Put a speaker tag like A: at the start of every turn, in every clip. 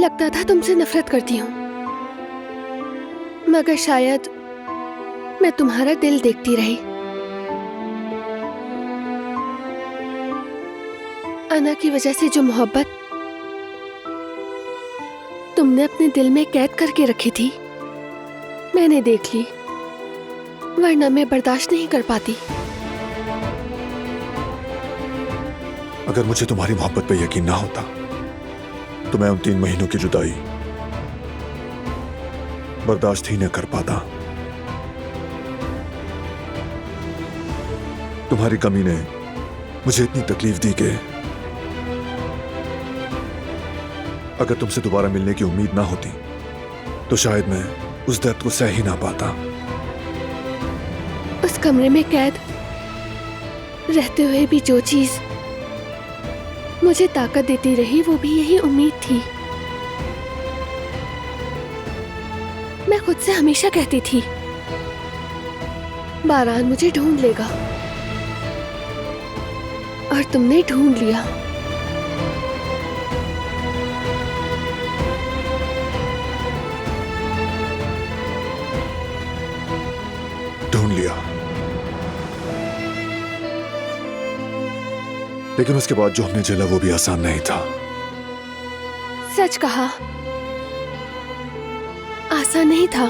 A: लगता था तुमसे नफरत करती हूँ, मगर शायद मैं तुम्हारा दिल देखती रही। अना की वजह से जो मोहब्बत तुमने अपने दिल में कैद करके रखी थी, मैंने देख ली, वरना मैं बर्दाश्त नहीं कर पाती।
B: अगर मुझे तुम्हारी मोहब्बत पे यकीन ना होता तो मैं उन 3 महीनों की जुदाई बर्दाश्त ही न कर पाता। तुम्हारी कमी ने मुझे इतनी तकलीफ दी कि अगर तुमसे दोबारा मिलने की उम्मीद ना होती तो शायद मैं उस दर्द को सह ही ना पाता।
A: उस कमरे में कैद रहते हुए भी जो चीज मुझे ताकत देती रही, वो भी यही उम्मीद थी। मैं खुद से हमेशा कहती थी, बारान मुझे ढूंढ लेगा, और तुमने ढूंढ लिया।
B: ढूंढ लिया, लेकिन उसके बाद जो हमने झेला वो भी आसान नहीं था।
A: सच कहा, आसान नहीं था,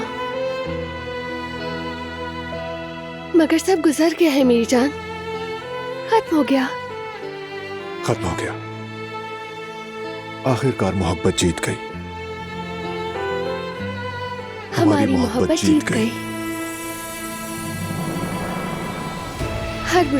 A: मगर सब गुजर गया है मेरी जान, खत्म हो गया।
B: खत्म हो गया। आखिरकार मोहब्बत जीत गई।
A: हमारी मोहब्बत जीत गई। हर